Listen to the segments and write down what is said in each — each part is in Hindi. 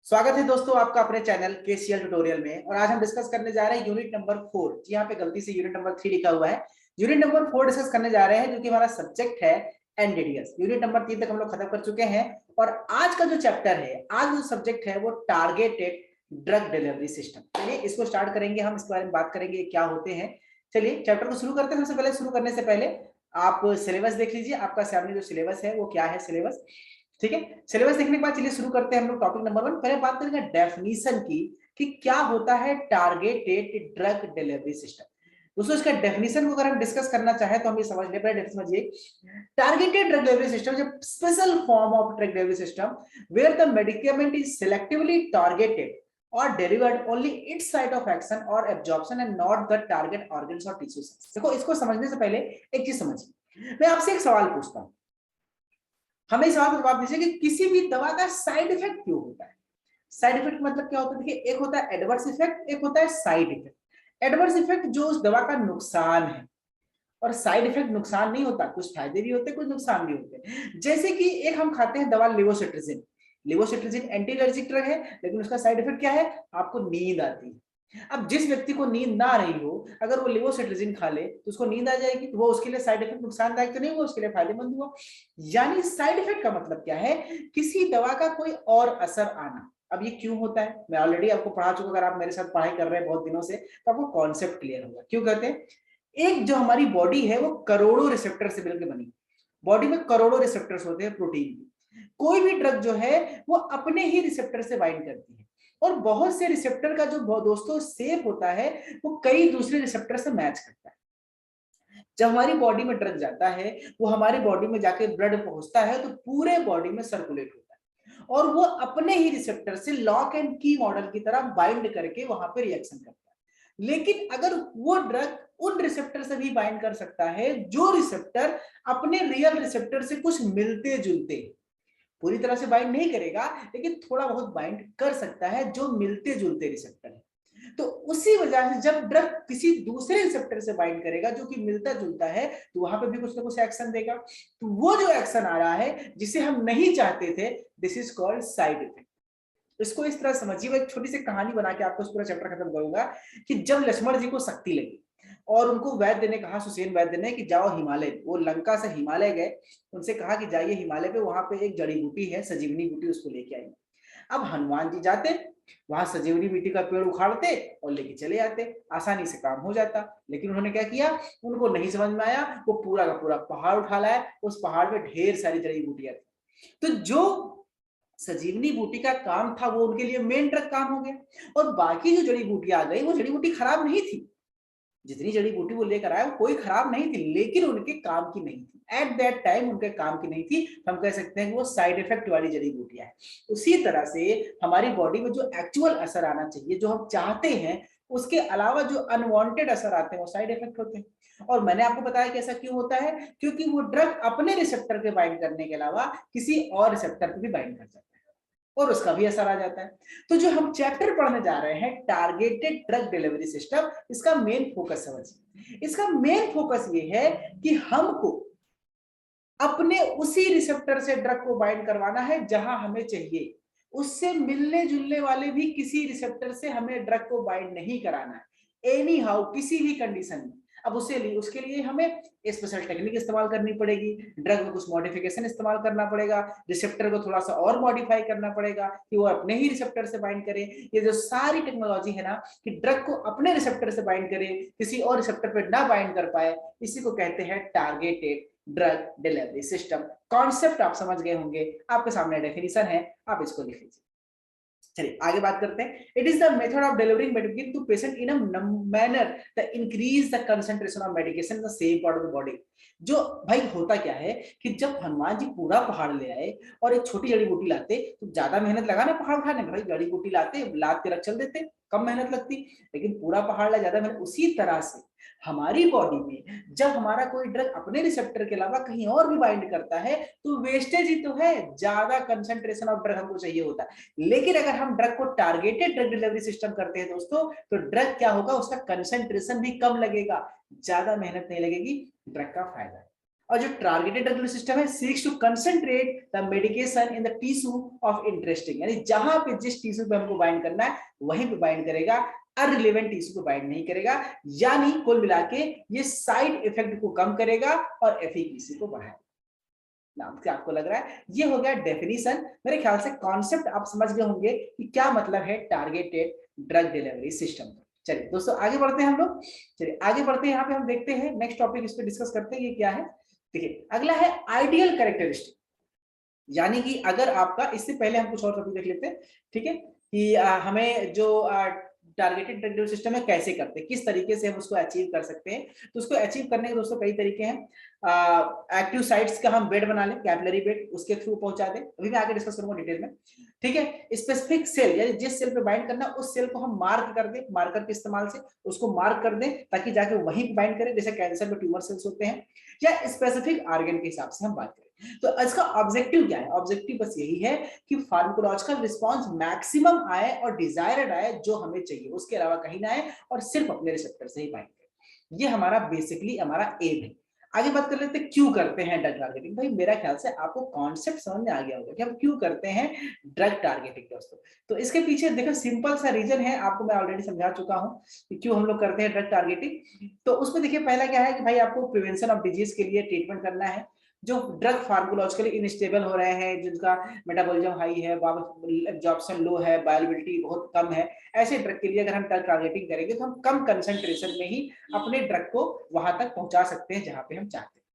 स्वागत है दोस्तों आपका अपने चैनल केसीएल ट्यूटोरियल में। और आज हम डिस्कस करने जा रहे हैं यूनिट नंबर 4। जी यहाँ पे गलती से यूनिट नंबर 3 लिखा हुआ है। यूनिट नंबर 4 डिस्कस करने जा रहे हैं जो कि हमारा सब्जेक्ट है एनडीडीएस। यूनिट नंबर 3 तक हम लोग खत्म कर चुके हैं और आज का जो चैप्टर है, आज जो सब्जेक्ट है वो टारगेटेड ड्रग डिलीवरी सिस्टम। चलिए इसको स्टार्ट करेंगे, हम इसके बारे में बात करेंगे क्या होते हैं। चलिए चैप्टर को शुरू करते हैं। सबसे पहले शुरू करने से पहले आप सिलेबस देख लीजिए, आपका सामने जो सिलेबस है वो क्या है सिलेबस। ठीक है, सिलेबस देखने के बाद चलिए शुरू करते हैं हम लोग टॉपिक नंबर 1। पहले बात करेंगे डेफिनेशन की कि क्या होता है टारगेटेड ड्रग डिलीवरी सिस्टम। दोस्तों इसका डेफिनेशन को अगर हम डिस्कस करना चाहे तो हम ये समझ ले, पहले डेफिनेशन समझिए। Targeted drug delivery system is a special form of drug delivery system where the medicament is selectively targeted or delivered only its site of action or absorption and not the target organs or tissues। देखो इसको समझने से पहले एक चीज समझिए। मैं आपसे एक सवाल पूछता हूं, हमें इस सवाल का जवाब दीजिए कि किसी भी दवा का साइड इफेक्ट क्यों होता है। साइड इफेक्ट मतलब क्या होता है? देखिए, एक होता है एडवर्स इफेक्ट, एक होता है साइड इफेक्ट। एडवर्स इफेक्ट जो उस दवा का नुकसान है, और साइड इफेक्ट नुकसान नहीं होता, कुछ फायदे भी होते हैं कुछ नुकसान भी होते हैं। जैसे कि एक हम खाते हैं दवा लेवोसिट्रिजिन। लेवोसिट्रिजिन एंटी एलर्जिक ड्रग है, लेकिन उसका साइड इफेक्ट क्या है? आपको नींद आती है। अब जिस व्यक्ति को नींद ना आ रही हो, अगर वो लेवोसिट्रिजिन खा ले तो उसको नींद आ जाएगी, तो वो उसके लिए साइड इफेक्ट नुकसानदायक तो नहीं हुआ, उसके लिए फायदेमंद हुआ। यानी साइड इफेक्ट का मतलब क्या है? किसी दवा का कोई और असर आना। अब ये क्यों होता है मैं ऑलरेडी आपको पढ़ा चुका, अगर आप मेरे साथ पढ़ाई कर रहे हैं बहुत दिनों से तो आपको कॉन्सेप्ट क्लियर होगा क्यों कहते हैं। एक जो हमारी बॉडी है वो करोड़ों रिसेप्टर से मिलकर बनी। बॉडी में करोड़ों रिसेप्टर्स होते हैं प्रोटीन की। कोई भी ड्रग जो है वो अपने ही रिसेप्टर से बाइंड करती है, और बहुत से रिसेप्टर का जो दोस्तों शेप होता है वो कई दूसरे रिसेप्टर से मैच करता है। जब हमारी बॉडी में ड्रग जाता है, वो हमारी बॉडी में जाके ब्लड पहुंचता है तो पूरे बॉडी में सर्कुलेट होता है, और वो अपने ही रिसेप्टर से लॉक एंड की मॉडल की तरह बाइंड करके वहां पे रिएक्शन करता है। लेकिन अगर वो ड्रग उन रिसेप्टर से भी बाइंड कर सकता है जो रिसेप्टर अपने रियल रिसेप्टर से कुछ मिलते जुलते, पूरी तरह से बाइंड नहीं करेगा लेकिन थोड़ा बहुत बाइंड कर सकता है जो मिलते जुलते रिसेप्टर है। तो उसी वजह से जब ड्रग किसी दूसरे रिसेप्टर से बाइंड करेगा जो कि मिलता जुलता है, तो वहां पे भी कुछ ना कुछ एक्शन देगा। तो वो जो एक्शन आ रहा है जिसे हम नहीं चाहते थे, this is called side effect. इसको इस तरह समझिए, मैं एक छोटी सी कहानी बना के आपको पूरा चैप्टर खत्म करूंगा कि जब लक्ष्मण जी को शक्ति लगी और उनको वैद्य ने कहा, सुसेन वैद्य ने, कि जाओ हिमालय। वो लंका से हिमालय गए, उनसे कहा कि जाइए हिमालय पे, वहां पे एक जड़ी बूटी है संजीवनी बूटी, उसको लेके आएंगे। अब हनुमान जी जाते, वहां संजीवनी बूटी का पेड़ उखाड़ते और लेके चले आते, आसानी से काम हो जाता। लेकिन उन्होंने क्या किया, उनको नहीं समझ में आया, वो पूरा का पूरा पहाड़ उठा लाया, उस पहाड़ पे ढेर सारी जड़ी बूटियां थी। तो जो संजीवनी बूटी का काम था वो उनके लिए मेन ड्रग काम हो गया, और बाकी जो जड़ी बूटियां आ गई वो जड़ी बूटी खराब नहीं थी। जितनी जड़ी बूटी वो लेकर आए वो कोई खराब नहीं थी, लेकिन उनके काम की नहीं थी। एट दैट टाइम उनके काम की नहीं थी। हम कह सकते हैं कि वो साइड इफेक्ट वाली जड़ी बूटियां हैं। उसी तरह से हमारी बॉडी में जो एक्चुअल असर आना चाहिए, जो हम चाहते हैं, उसके अलावा जो अनवांटेड असर आते हैं वो साइड इफेक्ट होते हैं। और मैंने आपको बताया कि ऐसा क्यों होता है, क्योंकि वो ड्रग अपने रिसेप्टर के बाइंड करने के अलावा किसी और रिसेप्टर पे भी बाइंड कर सकता है और उसका भी असर आ जाता है। तो जो हम चैप्टर पढ़ने जा रहे हैं टारगेटेड ड्रग डिलीवरी सिस्टम, इसका मेन फोकस समझिए। इसका मेन फोकस ये है कि हमको अपने उसी रिसेप्टर से ड्रग को बाइंड करवाना है जहां हमें चाहिए। उससे मिलने जुलने वाले भी किसी रिसेप्टर से हमें ड्रग को बाइंड नहीं कराना है, एनी हाउ, किसी भी कंडीशन में। अब उसके लिए हमें स्पेशल टेक्निक इस्तेमाल करनी पड़ेगी, ड्रग में कुछ मॉडिफिकेशन इस्तेमाल करना पड़ेगा, रिसेप्टर को थोड़ा सा और मॉडिफाई करना पड़ेगा कि वो अपने ही रिसेप्टर से बाइंड करे। ये जो सारी टेक्नोलॉजी है ना, कि ड्रग को अपने रिसेप्टर से बाइंड करे, किसी और रिसेप्टर पर ना बाइंड कर पाए, इसी को कहते हैं targeted drug delivery system. Concept आप समझ गए होंगे, आपके सामने डेफिनेशन है, आप इसको लिख लीजिए। चलिए आगे बात करते हैं। It is the method of delivering medication to patient in a manner that increase the concentration of medication in the same part of the body. जो भाई होता क्या है कि जब हनुमान जी पूरा पहाड़ ले आए और एक छोटी जड़ी बूटी लाते तो ज्यादा मेहनत लगा ना पहाड़ उठाने में, भाई जड़ी बूटी लाते लाद के रख चल देते, कम मेहनत लगती। लेकिन पूरा पहाड़ ला ज्यादा मेहनत। उसी तरह से हमारी बॉडी में जब हमारा कोई ड्रग अपने रिसेप्टर के अलावा कहीं और भी बाइंड करता है तो वेस्टेज ही तो है, ज्यादा कंसंट्रेशन ऑफ ड्रग हमको चाहिए होता है। लेकिन अगर हम ड्रग को टारगेटेड ड्रग डिलीवरी सिस्टम करते हैं दोस्तों, तो ड्रग क्या होगा, उसका कंसंट्रेशन भी कम लगेगा, ज्यादा मेहनत नहीं लगेगी, ड्रग का फायदा है। और जो टारगेटेड ड्रग डिलीवरी सिस्टम है seeks to concentrate the medication in the tissue of interesting, यानी जहां पे जिस टिश्यू पे हमको बाइंड करना है वहीं पे बाइंड करेगा, अनरिलेवेंट टिश्यू को बाइंड नहीं करेगा, यानी कुल मिला के ये साइड इफेक्ट को कम करेगा और एफिकेसी को बढ़ाएगा। नाम से आपको लग रहा है ये हो गया डेफिनेशन। मेरे ख्याल से कॉन्सेप्ट आप समझ गए होंगे कि क्या मतलब है टारगेटेड ड्रग डिलीवरी सिस्टम। चलिए दोस्तों आगे बढ़ते हैं हम लोग, चलिए आगे बढ़ते हैं, यहाँ पे हम देखते हैं नेक्स्ट टॉपिक इस पे डिस्कस करते हैं, ये क्या है। देखिए अगला है आइडियल कैरेक्टरिस्टिक, यानी कि अगर आपका, इससे पहले हम कुछ और टॉपिक देख लेते हैं, ठीक है, कि हमें जो टारगेटेड ड्रग डिलीवरी सिस्टम है कैसे करते हैं, किस तरीके से हम उसको अचीव कर सकते हैं। तो उसको अचीव करने के दोस्तों कई तरीके हैं। एक्टिव साइट्स का हम बेड बना लें, कैपिलरी बेड, उसके थ्रू पहुंचा दें, अभी मैं आगे डिस्कस करूंगा डिटेल में, ठीक है। स्पेसिफिक सेल, यानी जिस सेल पे बाइंड करना उस सेल को हम मार्क कर दें, मार्कर के इस्तेमाल से उसको मार्क कर दें ताकि जाके वहीं पे बाइंड करें, जैसे कैंसर में ट्यूमर सेल्स होते हैं, या स्पेसिफिक ऑर्गन के हिसाब से हम बात करें। तो इसका ऑब्जेक्टिव क्या है, ऑब्जेक्टिव बस यही है कि फार्माकोलॉजिकल रिस्पांस मैक्सिमम आए और डिजायर्ड आए जो हमें चाहिए, उसके अलावा कहीं ना आए और सिर्फ अपने रिसेप्टर से ही बाइंड करें। ये हमारा बेसिकली हमारा एम है। आगे बात कर लेते हैं क्यों करते हैं ड्रग टारगेटिंग। भाई मेरा ख्याल से आपको कॉन्सेप्ट समझ में आ गया होगा कि हम क्यों करते हैं ड्रग टारगेटिंग दोस्तों। तो इसके पीछे देखो सिंपल सा रीजन है, आपको मैं ऑलरेडी समझा चुका हूं कि क्यों हम लोग करते हैं ड्रग टारगेटिंग। तो उसमें देखिए पहला क्या है कि भाई आपको प्रिवेंशन ऑफ डिजीज के लिए ट्रीटमेंट करना है। जो ड्रग फार्माकोलॉजिकली इनस्टेबल हो रहे हैं, जिनका मेटाबॉलिज्म हाई है, एब्जॉर्प्शन लो है, बायोअवेलेबिलिटी बहुत कम है, ऐसे ड्रग के लिए अगर हम ड्रग टारगेटिंग करेंगे तो हम कम कंसंट्रेशन में ही अपने ड्रग को वहां तक पहुंचा सकते हैं जहां पे हम चाहते हैं।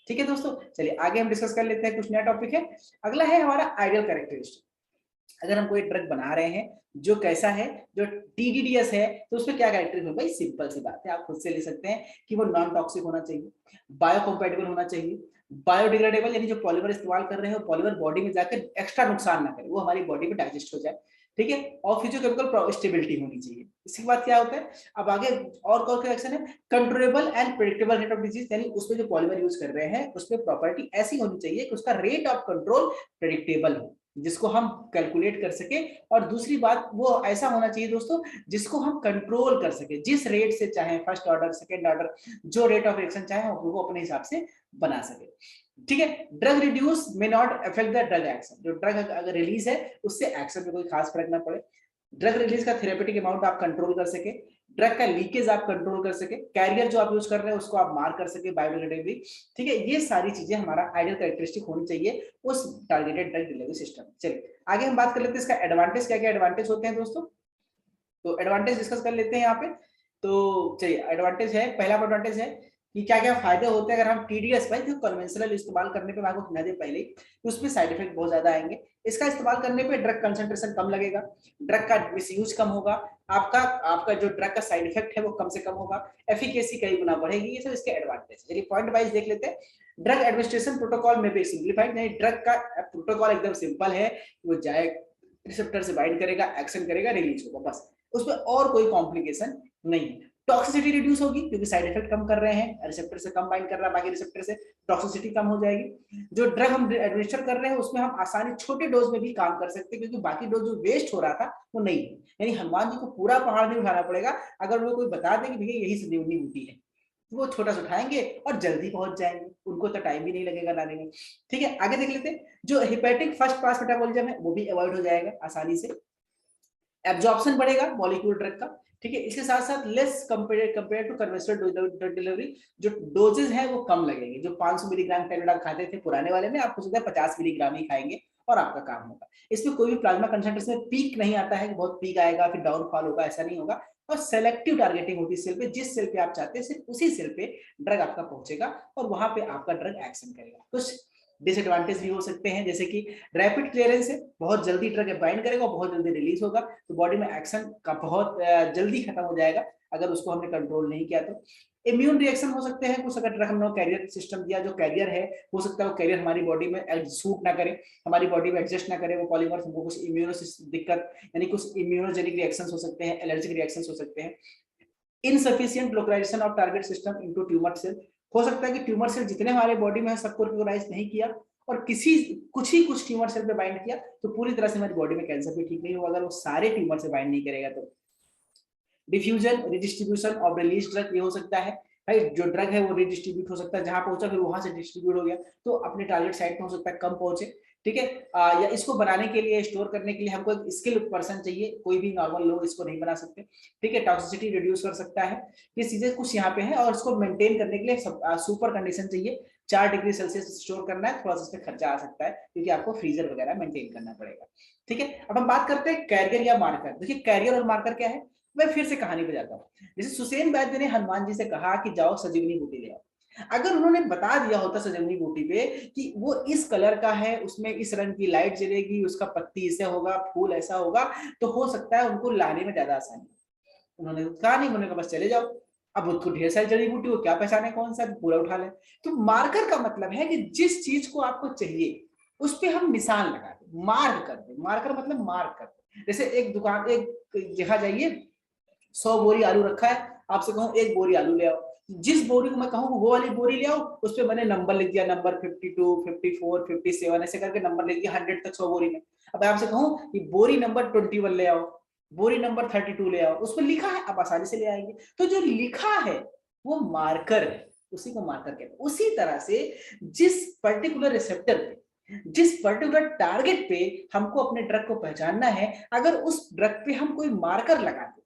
ठीक है दोस्तों, चलिए आगे हम डिस्कस कर लेते हैं, कुछ नया टॉपिक है। अगला है हमारा आइडियल कैरेक्टरिस्टिक। अगर हम कोई ड्रग बना रहे हैं जो कैसा है, जो टीडीडीएस है, तो उसमें क्या कैरेक्टरिस्टिक होगा, सिंपल सी बात है, आप खुद से ले सकते हैं कि वो नॉन टॉक्सिक होना चाहिए, बायोकम्पैटिबल होना चाहिए, बायोडिग्रेडेबल, यानी जो पॉलीमर इस्तेमाल कर रहे हैं वो पॉलीमर बॉडी में जाकर एक्स्ट्रा नुकसान ना करे, वो हमारी बॉडी में डाइजेस्ट हो जाए, ठीक है, और फिजियोकेमिकल स्टेबिलिटी होनी चाहिए। इसके बाद क्या होता है, अब आगे और कौन सा एक्शन है, controllable and predictable rate of disease, यानी उसमें जो पॉलीमर यूज कर रहे हैं उसमें प्रॉपर्टी ऐसी होनी चाहिए कि उसका रेट ऑफ कंट्रोल प्रेडिक्टेबल हो, जिसको हम कैलकुलेट कर सके। और दूसरी बात वो ऐसा होना चाहिए दोस्तों जिसको हम कंट्रोल कर सके, जिस रेट से चाहे फर्स्ट ऑर्डर सेकंड ऑर्डर जो रेट ऑफ रिएक्शन चाहे वो अपने हिसाब से बना सके, ठीक है। Drug reduce may not affect the drug action, जो ड्रग अगर रिलीज है उससे एक्शन में कोई खास फर्क ना पड़े। ड्रग रिलीज का थेरेपेटिक अमाउंट आप कंट्रोल कर सके, ड्रग का लीकेज आप कंट्रोल कर सके, कैरियर जो आप यूज कर रहे हैं उसको आप मार्क कर सके बायोडिग्रेडेबली, ठीक है। ये सारी चीजें हमारा आइडियल कैरेक्टरिस्टिक होनी चाहिए उस टारगेटेड ड्रग डिलीवरी सिस्टम। चलिए आगे हम बात कर लेते हैं इसका एडवांटेज, क्या क्या एडवांटेज होते हैं दोस्तों। तो एडवांटेज डिस्कस कर लेते हैं यहाँ पे। तो चलिए एडवांटेज है, पहला एडवांटेज है कि क्या क्या फायदे होते हैं अगर हम टीडीएस भाई कन्वेंशनल इस्तेमाल करने पे, मैं आपको समझा दे पहले तो उसमें साइड इफेक्ट बहुत ज्यादा आएंगे। इसका इस्तेमाल करने पे ड्रग कंसंट्रेशन कम लगेगा, ड्रग का मिसयूज कम होगा, आपका आपका जो ड्रग का साइड इफेक्ट है वो कम से कम होगा, एफिकेसी कई गुना बढ़ेगी। ये सब इसके एडवांटेज। चलिए पॉइंट वाइज देख लेते हैं। ड्रग एडमिनिस्ट्रेशन प्रोटोकॉल में भी सिंप्लीफाइड, नहीं ड्रग का प्रोटोकॉल एकदम सिंपल है, वो जाए रिसेप्टर से बाइंड करेगा, एक्शन करेगा, रिलीज होगा, बस उसमें और कोई कॉम्प्लिकेशन नहीं है। टॉक्सिसिटी रिड्यूस होगी क्योंकि साइड इफेक्ट कम कर रहे हैं, रिसेप्टर से कम बाइंड कर रहा है, बाकी रिसेप्टर से टॉक्सिसिटी कम हो जाएगी। जो ड्रग हम एडमिनिस्टर कर रहे हैं उसमें हम आसानी छोटे डोज में भी काम कर सकते हैं क्योंकि बाकी डोज जो वेस्ट हो रहा था वो नहीं है, यानी हनुमान जी को पूरा पहाड़ नहीं उठाना पड़ेगा। अगर वो कोई बता दे कि भैया यही संजीवनी बूटी है तो वो छोटा सा उठाएंगे और जल्दी पहुंच जाएंगे, उनको तो टाइम भी नहीं लगेगा लाने में, ठीक है। आगे देख लेते हैं। जो हेपेटिक फर्स्ट पास मेटाबॉलिज्म है वो भी अवॉइड हो जाएगा आसानी से, एब्जॉर्प्शन बढ़ेगा मॉलिक्यूल ड्रग का, ठीक है। इसके साथ साथ less compare to conventional drug delivery, जो डोजेज है वो कम लगेंगे। जो 500 मिलीग्राम टैबलेट आप खाते थे पुराने वाले में, आप हो सकता है 50 मिलीग्राम ही खाएंगे और आपका काम होगा। इसमें कोई भी प्लाज्मा कंसंट्रेशन में पीक नहीं आता है कि बहुत पीक आएगा फिर डाउनफॉल होगा, ऐसा नहीं होगा। और सेलेक्टिव टारगेटिंग होती है सेल पे, जिस सेल पे आप चाहते हैं सिर्फ उसी सेल पे ड्रग आपका पहुंचेगा और वहां पे आपका ड्रग एक्शन करेगा। कुछ डिसएडवांटेज भी हो सकते हैं जैसे कि रैपिड क्लियरेंस है, बहुत जल्दी ड्रग बाइंड करेगा और बहुत जल्दी रिलीज होगा, तो बॉडी में एक्शन का बहुत जल्दी खत्म हो जाएगा अगर उसको हमने कंट्रोल नहीं किया तो। इम्यून रिएक्शन हो सकते हैं कुछ, अगर ड्रग हमने कैरियर सिस्टम दिया, जो कैरियर है हो सकता है वो कैरियर हमारी बॉडी में सूट ना करे, हमारी बॉडी में एडजस्ट ना करे वो पॉलीमर, हमको कुछ इम्यूनो दिक्कत यानी कुछ इम्यूनोजेनिक रिएक्शंस हो सकते हैं, एलर्जिक रिएक्शंस हो सकते हैं। Insufficient localization of target system into tumour cell, हो सकता है कि ट्यूमर सेल जितने हमारे बॉडी में है सबको रिकॉग्नाइज नहीं किया और कुछ ट्यूमर सेल पे बाइंड किया, तो पूरी तरह से हमारी बॉडी में कैंसर भी ठीक नहीं होगा अगर वो सारे ट्यूमर से बाइंड नहीं करेगा तो। Diffusion redistribution of release drug, ये हो सकता है राइट। जो ड्रग है वो रिडिस्ट्रीब्यूट हो सकता है, जहां पहुंचा फिर वहां से डिस्ट्रीब्यूट हो गया, तो अपने टारगेट साइट पे हो सकता है कम पहुंचे, ठीक है। या इसको बनाने के लिए, स्टोर करने के लिए हमको एक स्किल पर्सन चाहिए, कोई भी नॉर्मल लोग इसको नहीं बना सकते, ठीक है। टॉक्सिसिटी रिड्यूस कर सकता है, ये चीजें कुछ यहाँ पे है। और इसको मेंटेन करने के लिए सुपर कंडीशन चाहिए, 4 डिग्री सेल्सियस स्टोर करना है, थोड़ा सा इसमें खर्चा आ सकता है क्योंकि आपको फ्रीजर वगैरह मेंटेन करना पड़ेगा, ठीक है। अब हम बात करते हैं कैरियर या मार्कर। देखिए कैरियर और मार्कर क्या है, मैं फिर से कहानी पे जाता हूँ। जैसे सुसेन वैद्य ने हनुमान जी से कहा कि जाओ संजीवनी बूटी ले आओ, अगर उन्होंने बता दिया होता संजीवनी बूटी पे कि वो इस कलर का है, उसमें इस रंग की लाइट जलेगी, उसका पत्ती ऐसे होगा, फूल ऐसा होगा, तो हो सकता है उनको लाने में ज्यादा आसानी। उन्होंने कहा नहीं, उन्होंने कहा बस चले जाओ। अब उसको ढेर सारी जड़ी बूटी हो, क्या पहचाने कौन सा, पूरा उठा ले। तो मार्कर का मतलब है कि जिस चीज को आपको चाहिए उस पर हम निशान लगा दें, मार्क कर दें। मार्कर मतलब मार्क कर दें। जैसे एक दुकान, एक जगह जाइए, 100 बोरी आलू रखा है, आपसे कहूँ 1 बोरी आलू ले आओ, जिस बोरी को मैं कहूँ वो वाली बोरी ले आओ, उस पर मैंने नंबर लिख दिया, नंबर 52, 54, 57 ऐसे करके नंबर लिख दिया 100 तक 100 बोरी में। अब आपसे कहूँ कि बोरी नंबर 21 ले आओ, बोरी नंबर 32 ले आओ, उसमें लिखा है, आप आसानी से ले आएंगे। तो जो लिखा है वो मार्कर है, उसी को मार्कर कहते हैं। उसी तरह से जिस पर्टिकुलर रिसेप्टर पे, जिस पर्टिकुलर टारगेट पे हमको अपने ड्रग को पहचानना है, अगर उस ड्रग पे हम कोई मार्कर लगा दे,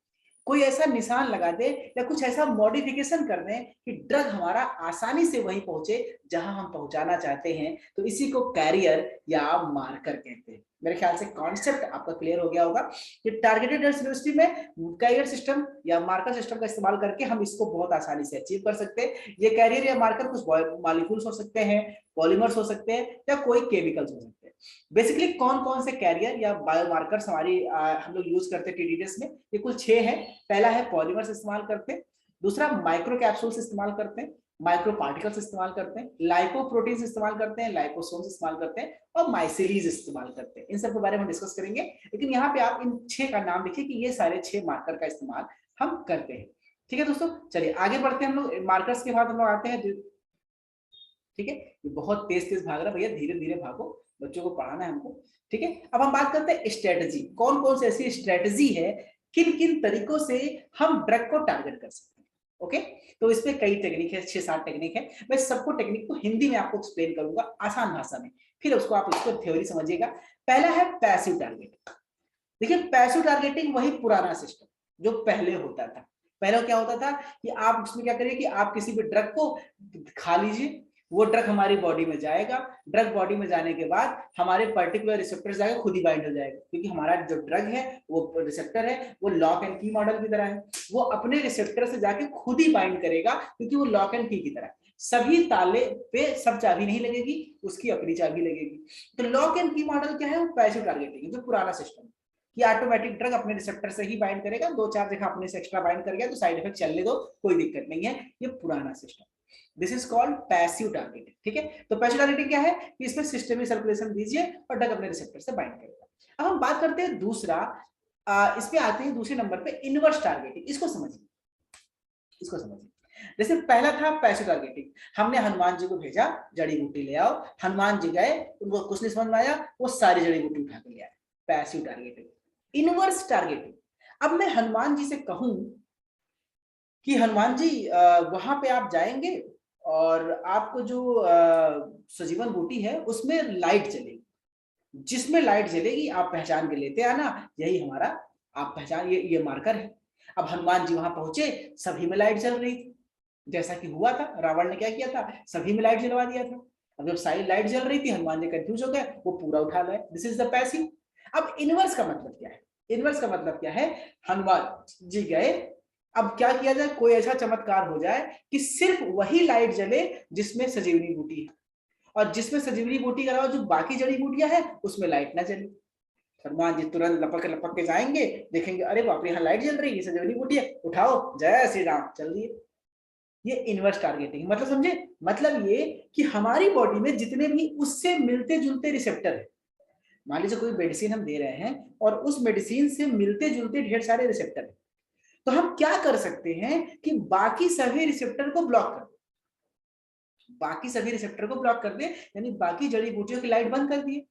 कोई ऐसा निशान लगा दे या कुछ ऐसा मॉडिफिकेशन कर दें कि ड्रग हमारा आसानी से वहीं पहुंचे जहां हम पहुंचाना चाहते हैं, तो इसी को कैरियर या मार्कर कहते हैं। मेरे ख्याल से कॉन्सेप्ट आपका क्लियर हो गया होगा कि टारगेटेड यूनिवर्सिटी में कैरियर सिस्टम या मार्कर सिस्टम का इस्तेमाल करके हम इसको बहुत आसानी से अचीव कर सकते हैं। ये कैरियर या मार्कर कुछ मॉलिक्यूल्स हो सकते हैं, पॉलीमर्स हो सकते हैं, या कोई केमिकल्स हो सकते हैं। बेसिकली कौन कौन से कैरियर या बायोमार्कर्स हमारी हम लोग यूज करते हैं टीडीएस में, ये कुल 6 है। पहला है पॉलीमर्स इस्तेमाल करते हैं, दूसरा माइक्रो कैप्सूल्स इस्तेमाल करते हैं, माइक्रो पार्टिकल्स इस्तेमाल करते हैं, लाइपोप्रोटीन्स इस्तेमाल करते हैं, लाइपोसोम्स इस्तेमाल करते हैं, और माइसेलीज इस्तेमाल करते हैं। इन सब के बारे में डिस्कस करेंगे, लेकिन यहाँ पे आप इन 6 का नाम लिखिए कि ये सारे 6 मार्कर का इस्तेमाल हम करते हैं, ठीक है दोस्तों। चलिए आगे बढ़ते हैं हम लोग। मार्कर्स के बाद हम लोग आते हैं, ठीक है। ये बहुत तेज तेज भाग रहा है भैया, धीरे धीरे भागो, बच्चों को पढ़ाना है हमको, ठीक है। अब हम बात करते हैं स्ट्रेटजी। कौन कौन सी ऐसी स्ट्रेटजी है, किन किन तरीकों से हम ड्रग को टारगेट कर सकते हैं, ओके। तो इसमें कई टेक्निक है, 6-7 टेक्निक है। मैं सबको टेक्निक को हिंदी में आपको एक्सप्लेन करूंगा आसान भाषा में, फिर उसको आप इसको थ्योरी समझिएगा। पहला है पैसिव टारगेटिंग। देखिए पैसिव टारगेटिंग वही पुराना सिस्टम जो पहले होता था। पहले क्या होता था कि आप उसमें क्या करिए कि आप किसी भी ड्रग को खा लीजिए, वो ड्रग हमारी बॉडी में जाएगा, ड्रग बॉडी में जाने के बाद हमारे पर्टिकुलर रिसेप्टर जाएगा, खुद ही बाइंड हो जाएगा, क्योंकि हमारा जो ड्रग है वो रिसेप्टर है, वो लॉक एंड की मॉडल की तरह है, वो अपने रिसेप्टर से जाके खुद ही बाइंड करेगा, क्योंकि वो लॉक एंड की तरह है। सभी ताले पे सब चाबी नहीं लगेगी, उसकी अपनी चाबी लगेगी। तो लॉक एंड की मॉडल क्या है, वो पैसिव टारगेटिंग, जो पुराना सिस्टम कि ऑटोमेटिक ड्रग अपने रिसेप्टर से ही बाइंड करेगा, 2-4 जगह अपने से एक्स्ट्रा बाइंड कर गया तो साइड इफेक्ट चलने दो, कोई दिक्कत नहीं है, ये पुराना system. This is called passive targeting, ठीक है। तो पैसिव टारगेटिंग क्या है कि इसमें सिस्टमिक सर्कुलेशन दीजिए और ड्रग अपने रिसेप्टर से बाइंड करेगा। अब हम बात करते हैं दूसरा, इस पे आते हैं दूसरे नंबर पे इनवर्स टारगेटिंग। इसको समझिए, इसको समझिए। जैसे पहला था पैसिव टारगेटिंग, हमने हनुमान जी को भेजा जड़ी बूटी ले आओ, हनुमान जी गए, उनको कुछ नहीं समझ में आया, वो सारी जड़ी बूटी उठा के ले आए, पैसिव टारगेटिंग। इनवर्स टारगेटिंग, अब मैं हनुमान जी से कहूं कि हनुमान जी वहां पे आप जाएंगे और आपको जो सजीवन बूटी है उसमें लाइट जलेगी, जिसमें लाइट जलेगी आप पहचान के लेते आना, यही हमारा आप पहचान, ये मार्कर है। अब हनुमान जी वहां पहुंचे, सभी में लाइट जल रही थी, जैसा कि हुआ था, रावण ने क्या किया था, सभी में लाइट जलवा दिया था। अब जब सारी लाइट जल रही थी, हनुमान जी कंफ्यूज हो गए, वो पूरा उठा लाए। This is the passive. अब इनवर्स का मतलब क्या है, इनवर्स का मतलब क्या है, हनुमान जी गए, अब क्या किया जाए, कोई ऐसा चमत्कार हो जाए कि सिर्फ वही लाइट जले जिसमें संजीवनी बूटी है, और जिसमें संजीवनी बूटी के अलावा जो बाकी जड़ी बूटियां हैं उसमें लाइट ना जले। हनुमान जी तुरंत लपक के जाएंगे, देखेंगे अरे बाप रे यहाँ लाइट जल रही है, संजीवनी बूटी है, उठाओ, जय श्री राम, चल दिए। ये इनवर्स टारगेटिंग मतलब समझे, मतलब ये कि हमारी बॉडी में जितने भी उससे मिलते जुलते रिसेप्टर है, मान लीजिए कोई मेडिसिन हम दे रहे हैं और उस मेडिसिन से मिलते जुलते ढेर सारे रिसेप्टर है, तो हम क्या कर सकते हैं कि बाकी सभी रिसेप्टर को ब्लॉक कर दे, बाकी सभी रिसेप्टर को ब्लॉक कर दे, यानी बाकी जड़ी बूटियों की लाइट बंद कर दिए।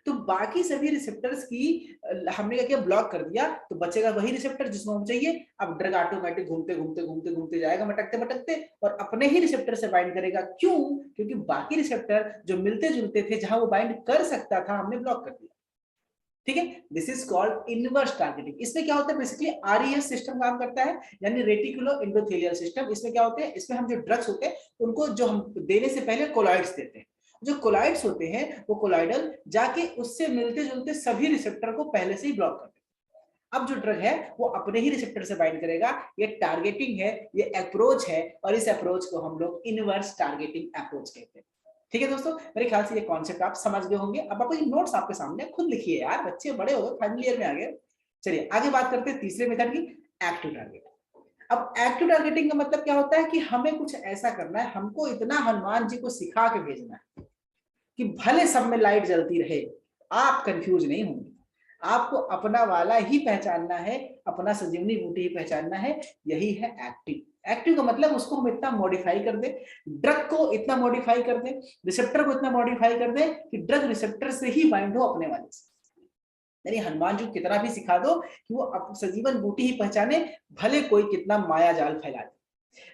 तो बाकी सभी रिसेप्टर्स की हमने क्या किया, ब्लॉक कर दिया, तो बचेगा वही रिसेप्टर जिसको हम चाहिए। अब ड्रग ऑटोमेटिक घूमते घूमते घूमते घूमते जाएगा, मटकते मटकते, और अपने ही रिसेप्टर से बाइंड करेगा। क्यों? क्योंकि बाकी रिसेप्टर जो मिलते जुलते थे, जहां वो बाइंड कर सकता था, हमने ब्लॉक कर दिया। ठीक है, this is called inverse targeting. इसमें क्या होता है, बेसिकली आरईएस सिस्टम काम करता है, यानी रेटिकुलो एंडोथेलियल सिस्टम। इसमें क्या होते हैं, इसमें हम जो ड्रग्स होते हैं उनको जो हम देने से पहले कोलॉइड्स देते हैं। जो कोलॉइड्स होते हैं वो कोलॉइडल जाके उससे मिलते जुलते सभी रिसेप्टर को पहले से ही ब्लॉक करते हैं। अब जो ड्रग है वो अपने ही रिसेप्टर से बाइंड करेगा। ये टारगेटिंग है, ये अप्रोच है, और इस अप्रोच को हम लोग इनवर्स टारगेटिंग अप्रोच कहते हैं। ठीक है दोस्तों, मेरे ख्याल से ये कॉन्सेप्ट आप समझ गए होंगे। अब आप ये नोट्स आपके सामने खुद लिखिए यार, बच्चे बड़े हो गए, फाइनल ईयर में आ गए। चलिए आगे बात करते हैं तीसरे मेथड की, एक्टिव टारगेटिंग। अब एक्टिव टारगेटिंग का मतलब क्या होता है कि हमें कुछ ऐसा करना है, हमको इतना हनुमान जी को सिखा के भेजना है कि भले सब में लाइट जलती रहे, आप कंफ्यूज नहीं होंगे। आपको अपना वाला ही पहचानना है, अपना संजीवनी बूटी ही पहचानना है। यही है एक्टिव। एक्टिव का मतलब उसको हम इतना मॉडिफाई कर दे, ड्रग को इतना मॉडिफाई कर दे, रिसेप्टर को इतना मॉडिफाई कर दे कि ड्रग रिसेप्टर से ही बाइंड हो अपने वाले से। यानी हनुमान जी कितना भी सिखा दो कि वो संजीवन बूटी ही पहचाने, भले कोई कितना माया जाल फैला दे।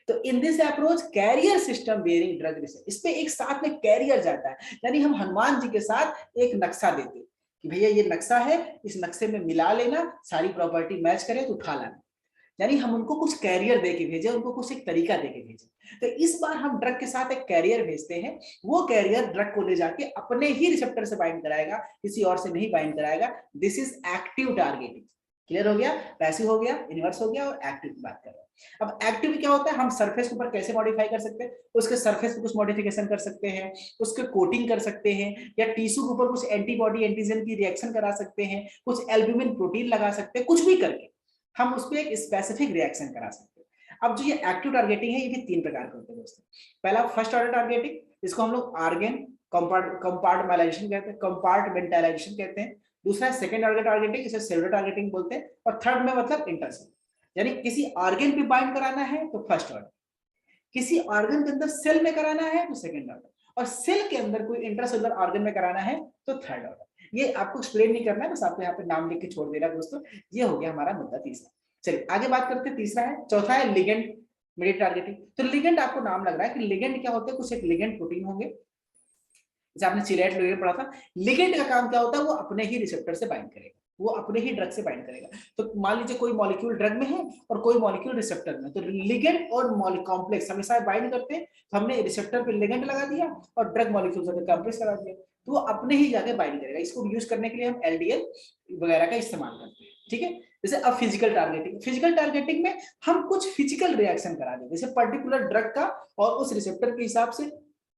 तो in this approach carrier system bearing drug research, इस पे एक साथ में कैरियर जाता है। यानी हम हनुमान जी के साथ एक नक्शा देते कि भैया ये नक्शा है, इस नक्शे में मिला लेना, सारी प्रॉपर्टी मैच करे तो उठा लाना। यानी हम उनको कुछ कैरियर देके भेजे, उनको कुछ एक तरीका देके भेजे। तो इस बार हम ड्रग के साथ एक कैरियर भेजते हैं, वो कैरियर ड्रग को ले जाके अपने ही रिसेप्टर से बाइंड कराएगा, किसी और से नहीं बाइंड कराएगा। This is active targeting. Clear हो गया? पैसिव हो गया, इनवर्स हो गया, और एक्टिव की बात कर रहे हैं। अब एक्टिव क्या होता है, हम सरफेस के ऊपर कैसे मॉडिफाई कर सकते हैं, उसके सरफेस पे कुछ मॉडिफिकेशन कर सकते हैं, उसके कोटिंग कर सकते हैं, या टिश्यू के ऊपर कुछ एंटीबॉडी एंटीजन की रिएक्शन करा सकते हैं, कुछ एल्ब्यूमिन प्रोटीन लगा सकते हैं, कुछ भी करके हम उस पर एक स्पेसिफिक रिएक्शन करा सकते हैं। अब जो ये एक्टिव टारगेटिंग है, ये भी तीन प्रकार के होते हैं दोस्तों। पहला फर्स्ट ऑर्डर टारगेटिंग, इसको हम लोग आर्गेन कंपार्टमेंटाइजेशन कहते हैं, कंपार्टमेंटाइजेशन कहते हैं। दूसरा है सेकंड ऑर्डर टारगेटिंग, इसे सेलुलर टारगेटिंग बोलते हैं। और थर्ड में मतलब इंटरसेल, यानी किसी ऑर्गन पे बाइंड कराना है तो फर्स्ट ऑर्डर, किसी ऑर्गन के अंदर सेल में कराना है तो सेकंड ऑर्डर, और सेल के अंदर कोई इंट्रासेलुलर ऑर्गन में कराना है तो थर्ड ऑर्डर। ये आपको एक्सप्लेन नहीं करना है, बस आपको यहाँ पे नाम लिख के छोड़ देना दोस्तों। ये हो गया हमारा मुद्दा तीसरा। चलिए आगे बात करते हैं, तीसरा है, चौथा है लिगेंड मीडिएटेड टारगेटिंग। तो लिगेंड आपको नाम लग रहा है कि लिगेंड क्या होते हैं, कुछ एक लिगेंड प्रोटीन होंगे, जैसे आपने चिलेट लिगेंड पढ़ा था। लिगेंड का काम क्या होता है, वो अपने ही रिसेप्टर से बाइंड करेगा, वो अपने ही ड्रग से बाइंड करेगा। तो मान लीजिए कोई मॉलिक्यूल ड्रग में है और कोई मॉलिक्यूल रिसेप्टर में, तो लिगेंड और कॉम्प्लेक्स हमेशा बाइंड करते हैं। तो हमने रिसेप्टर पे लिगेंड लगा दिया और ड्रग मॉलिक्यूल से कॉम्प्लेक्स लगा दिया, तो वो अपने ही जाके बाइंड करेगा। इसको यूज करने के लिए हम एलडीएल वगैरह का इस्तेमाल करते हैं। ठीक है, जैसे अब फिजिकल टारगेटिंग, फिजिकल टारगेटिंग में हम कुछ फिजिकल रिएक्शन करा दें, जैसे पर्टिकुलर ड्रग का और उस रिसेप्टर के हिसाब से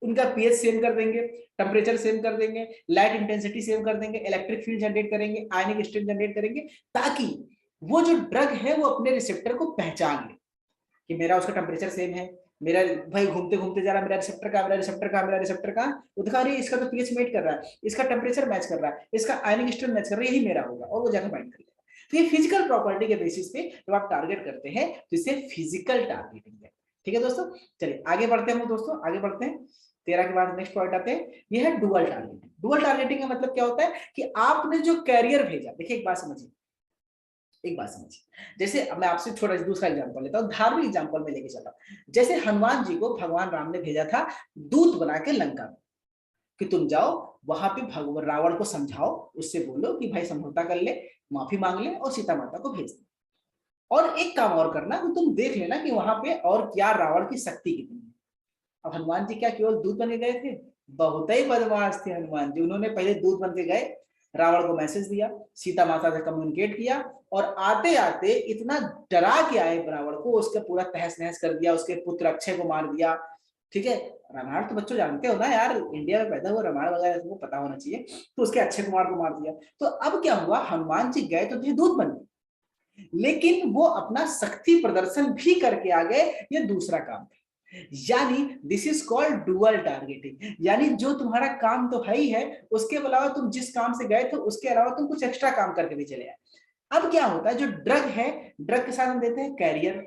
उनका पीएच सेम कर देंगे, टेम्परेचर सेम कर देंगे, लाइट इंटेंसिटी सेम कर देंगे, इलेक्ट्रिक फील्ड जनरेट करेंगे, आयनिक स्ट्रीम जनरेट करेंगे, ताकि वो जो ड्रग है वो अपने रिसेप्टर को पहचान ले कि मेरा उसका टेम्परेचर सेम है, मेरा भाई घूमते घूमते जा रहा, मेरा रिसेप्टर का, मेरा रिसेप्टर का, मेरा रिसेप्टर का, वो दिखा रही है इसका तो पीएच मैच कर रहा है, इसका टेम्परेचर मैच कर रहा है, इसका आयनिक स्ट्रीम मैच कर रहा है, यही मेरा होगा, और वो जाकर बाइंड कर लेगा। तो ये फिजिकल प्रॉपर्टी के बेसिस पे जब आप टारगेट करते हैं तो इसे फिजिकल टारगेटिंग है। ठीक है दोस्तों, चलिए आगे बढ़ते हैं दोस्तों, आगे बढ़ते हैं। 13 के बाद नेक्स्ट पॉइंट आते हैं, ये है डुअल टारगेटिंग। डुअल टारगेटिंग का मतलब क्या होता है कि आपने जो कैरियर भेजा, देखिए एक बात समझिए, एक बात समझिए, जैसे मैं आपसे छोटा दूसरा एग्जांपल लेता हूँ, धार्मिक एग्जांपल में लेके चलता हूँ। जैसे हनुमान जी को भगवान राम ने भेजा था दूत बना के लंका में, कि तुम जाओ वहां पे भगवान रावण को समझाओ, उससे बोलो कि भाई समझौता कर ले, माफी मांग ले और सीता माता को भेज दे। और एक काम और करना कि तुम देख लेना कि वहां पे और क्या रावण की शक्ति कितनी है। अब हनुमान जी क्या केवल दूत बन के गए थे? बहुत ही बदमाश थे हनुमान जी। उन्होंने पहले दूत बन के गए, रावण को मैसेज दिया, सीता माता से कम्युनिकेट किया, और आते आते इतना डरा के आए रावण को, उसका पूरा तहस नहस कर दिया, उसके पुत्र अक्षय को मार दिया। ठीक है, रामायण तो बच्चों जानते हो ना यार, इंडिया में पैदा हुआ रामायण वगैरह तुमको पता होना चाहिए। तो उसके अक्षय कुमार को मार दिया। तो अब क्या हुआ, हनुमान जी गए तो थे दूत बन गए, लेकिन वो अपना शक्ति प्रदर्शन भी करके आ गए, ये दूसरा काम था। यानी this is called dual targeting, यानी जो तुम्हारा काम तो है ही है, उसके अलावा तुम जिस काम से गए थे उसके अलावा तुम कुछ एक्स्ट्रा काम करके भी चले आए। अब क्या होता है, जो ड्रग है, ड्रग के साथ हम देते हैं कैरियर।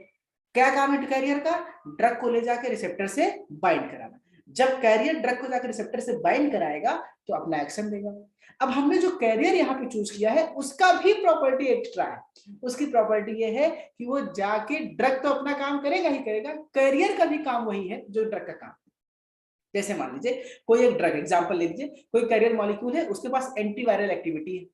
क्या काम है कैरियर का? ड्रग को ले जाके रिसेप्टर से बाइंड कराना। जब कैरियर ड्रग को जाकर रिसेप्टर से बाइंड कराएगा तो अपना एक्शन देगा। अब हमने जो कैरियर यहाँ पे चूज किया है उसका भी प्रॉपर्टी एक्स्ट्रा है। उसकी प्रॉपर्टी ये है कि वो जाके ड्रग तो अपना काम करेगा ही करेगा, कैरियर का भी काम वही है जो ड्रग का काम। जैसे मान लीजिए कोई एक ड्रग, एग्जांपल ले लीजिए, कोई कैरियर मॉलिक्यूल है, उसके पास एंटीवायरल एक्टिविटी है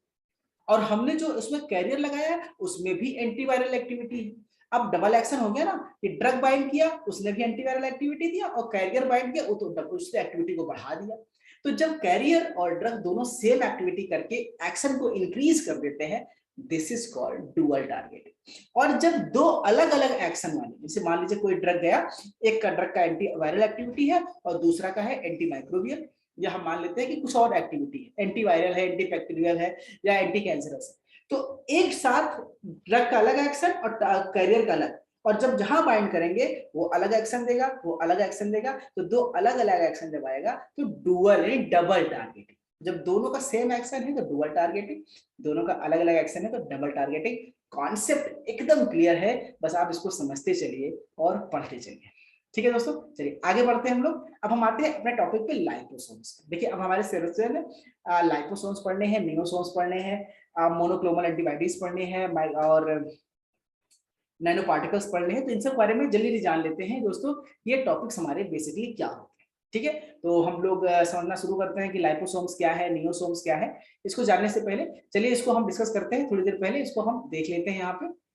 और हमने जो उसमें कैरियर लगाया है उसमें भी एंटीवायरल एक्टिविटी है। अब डबल एक्शन हो गया ना कि ड्रग बाइंड किया उसने भी एंटीवायरल एक्टिविटी दिया और कैरियर बाइंड किया तो उसने एक्टिविटी को बढ़ा दिया। तो जब कैरियर और ड्रग दोनों सेम एक्टिविटी करके एक्शन को इंक्रीज कर देते हैं, this is called dual targeting. और जब दो अलग अलग एक्शन वाले, जैसे मान लीजिए कोई ड्रग गया, एक का ड्रग का एंटी वायरल एक्टिविटी है और दूसरा का है एंटी माइक्रोबियल, या हम मान लेते हैं कि कुछ और एक्टिविटी है, एंटी वायरल है, एंटी बैक्टीरियल है या एंटी कैंसरस है, तो एक साथ ड्रग का अलग एक्शन और कैरियर का अलग, और जब जहां बाइंड करेंगे वो अलग एक्शन देगा, वो अलग एक्शन देगा, तो दो अलग अलग एक्शन जब आएगा तो डुअल यानी डबल टारगेटिंग। जब दोनों का सेम एक्शन है तो डुअल टारगेटिंग, दोनों का अलग अलग एक्शन है तो डबल टारगेटिंग। कॉन्सेप्ट एकदम क्लियर है, बस आप इसको समझते चलिए और पढ़ते चलिए। ठीक है दोस्तों, चलिए आगे बढ़ते हैं हम लोग। अब हम आते हैं अपने टॉपिक पे, लाइपोसोम्स। देखिए अब हमारे सिलेबस में लाइपोसोम्स पढ़ने हैं, मिनोसोम्स पढ़ने हैं, मोनोक्लोनल एंटीबॉडीज पढ़ने हैं और नैनो पार्टिकल्स पढ़ने हैं। तो इन सब बारे में जल्दी से जान लेते हैं दोस्तों, ये टॉपिक्स हमारे बेसिकली क्या होते हैं। ठीक है, तो हम लोग समझना शुरू करते हैं कि लाइपोसोम्स क्या है, नियोसोम्स क्या है। इसको जानने से पहले चलिए इसको हम डिस्कस करते हैं। थोड़ी देर पहले इसको हम देख लेते हैं यहाँ पे।